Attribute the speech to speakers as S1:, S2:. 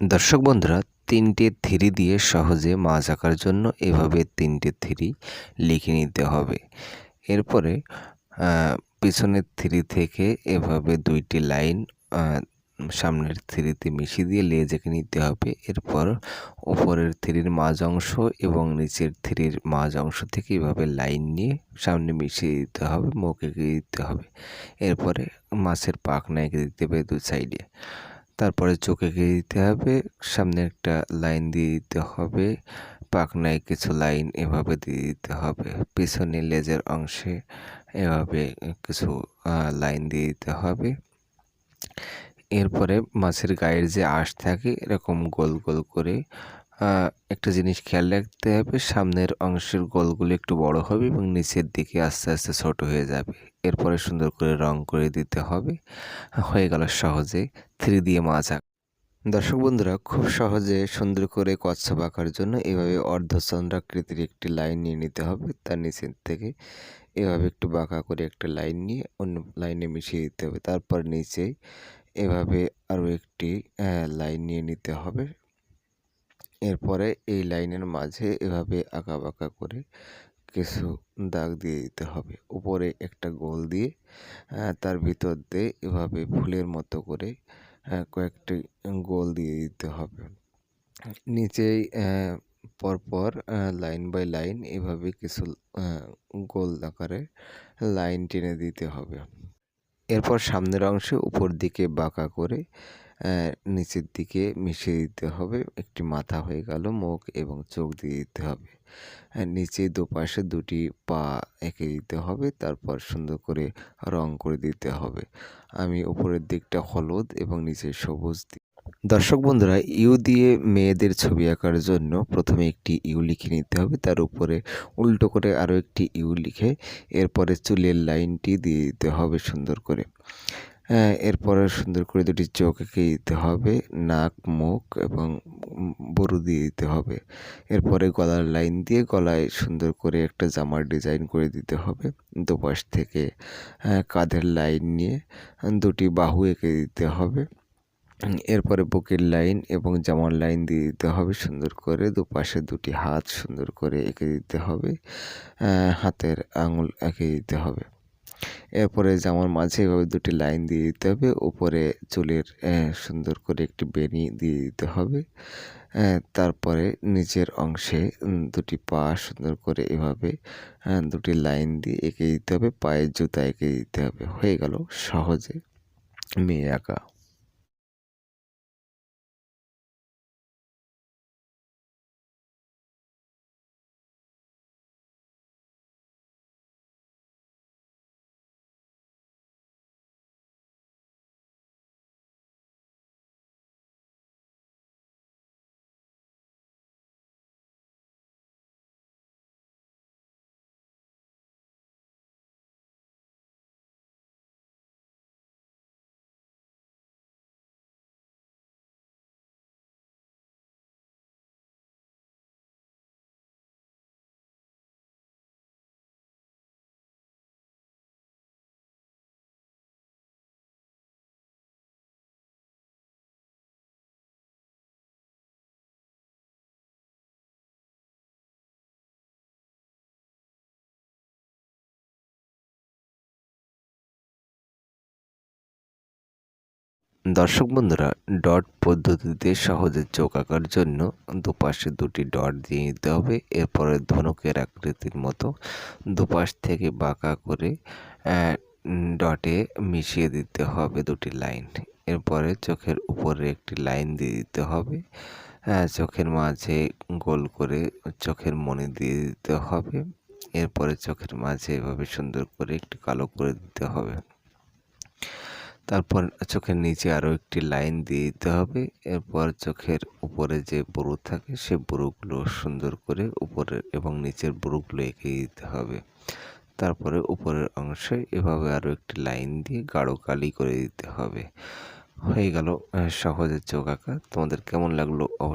S1: দর্শক বন্ধুরা, ৩টে থ্রি দিয়ে সহজে মাছ আঁকার জন্য এভাবে ৩টে থ্রি লিখে নিতে হবে। এরপরে পিছনের থ্রি থেকে এভাবে ২টি লাইন সামনের থ্রিতে মিশিয়ে দিয়ে লেজ এঁকে নিতে হবে। এরপর ওপরের থ্রির মাঝ অংশ এবং নিচের থ্রির মাঝ অংশ থেকে এভাবে লাইন নিয়ে সামনে মিশিয়ে দিতে হবে, মুখ এঁকে দিতে হবে। এরপরে মাছের পাখনা এঁকে দিতে হবে ২ সাইডে। তারপরে চোখ এঁকে দিতে হবে, সামনে একটা লাইন দিয়ে দিতে হবে, পাখনায় কিছু লাইন এভাবে দিয়ে দিতে হবে, পিছনে লেজের অংশে এভাবে কিছু লাইন দিয়ে দিতে হবে। এরপরে মাছের গায়ের যে আঁশ থাকে এরকম গোল গোল করে একটা জিনিস খেয়াল রাখতে হবে, সামনের অংশের গোলগুলো একটু বড় হবে এবং নিচের দিকে আস্তে আস্তে ছোট হয়ে যাবে। এরপরে সুন্দর করে রং করে দিতে হবে। হয়ে গেল সহজে থ্রি দিয়ে মাছ আঁকা। দর্শক বন্ধুরা, খুব সহজে সুন্দর করে কচ্ছপ আঁকার জন্য এভাবে অর্ধচন্দ্রাকৃতির একটি লাইন নিয়ে নিতে হবে। তার নিচের থেকে এভাবে একটু বাঁকা করে একটা লাইন নিয়ে অন্য লাইনে মিশিয়ে দিতে হবে। তারপর নিচে এভাবে আরও একটি লাইন নিয়ে নিতে হবে। এরপরে এই লাইনের মাঝে এভাবে আঁকা বাঁকা করে কিছু দাগ দিয়ে দিতে হবে। উপরে একটা গোল দিয়ে তার ভিতর দিয়ে এভাবে ফুলের মতো করে কয়েকটি গোল দিয়ে দিতে হবে। নিচেই পরপর লাইন বাই লাইন এভাবে কিছু গোল আকারে লাইন টেনে দিতে হবে। এরপর সামনের অংশে উপর দিকে বাঁকা করে নিচের দিকে মিশিয়ে দিতে হবে। একটি মাথা হয়ে গেল, মুখ এবং চোখ দিয়ে দিতে হবে। নিচে দুপাশে ২টি পা এঁকে দিতে হবে। তারপর সুন্দর করে রং করে দিতে হবে। আমি উপরের দিকটা হলুদ এবং নিচে সবুজ দর্শক বন্ধুরা, ইউ দিয়ে মেয়েদের ছবি আঁকার জন্য প্রথমে একটি ইউ লিখে নিতে হবে, তার উপরে উল্টো করে আরও একটি ইউ লিখে এরপরে চুলের লাইনটি দিয়ে দিতে হবে সুন্দর করে। এরপরে সুন্দর করে ২টি চোখ এঁকে দিতে হবে, নাক, মুখ এবং ভ্রু দিয়ে দিতে হবে। এরপরে গলার লাইন দিয়ে গলায় সুন্দর করে একটা জামার ডিজাইন করে দিতে হবে। দুপাশ থেকে কাঁধের লাইন নিয়ে ২টি বাহু এঁকে দিতে হবে। এরপরে বুকের লাইন এবং জামার লাইন দিয়ে দিতে হবে সুন্দর করে। দুপাশে ২টি হাত সুন্দর করে এঁকে দিতে হবে, হাতের আঙুল এঁকে দিতে হবে। এরপরে জামার মাঝে এভাবে ২টি লাইন দিয়ে দিতে হবে। উপরে চুলের সুন্দর করে একটি বেনি দিয়ে দিতে হবে। তারপরে নিচের অংশে ২টি পা সুন্দর করে এভাবে ২টি লাইন দিয়ে এঁকে দিতে হবে, পায়ের জুতা এঁকে দিতে হবে। হয়ে গেল সহজে মেয়ে আঁকা। দর্শক বন্ধুরা, ডট পদ্ধতিতে সহজে চোখ আঁকার জন্য দুপাশে ২টি ডট দিয়ে নিতে হবে। এরপরে ধনুকের আকৃতির মতো দুপাশ থেকে বাঁকা করে ডটে মিশিয়ে দিতে হবে ২টি লাইন। এরপরে চোখের উপরে একটি লাইন দিয়ে দিতে হবে। চোখের মাঝে গোল করে চোখের মণি দিয়ে দিতে হবে। এরপরে চোখের মাঝে এভাবে সুন্দর করে একটু কালো করে দিতে হবে। তারপর চোখের নিচে আরও একটি লাইন দিয়ে দিতে হবে। এরপর চোখের উপরে যে ভ্রু থাকে সে ভ্রুগুলো সুন্দর করে উপরের এবং নিচের ভ্রুগুলো এঁকে দিতে হবে। তারপরে উপরের অংশে এভাবে আরও একটি লাইন দিয়ে গাঢ় কালি করে দিতে হবে। হয়ে গেল সহজে চোখ আঁকা। তোমাদের কেমন লাগলো অবশ্যই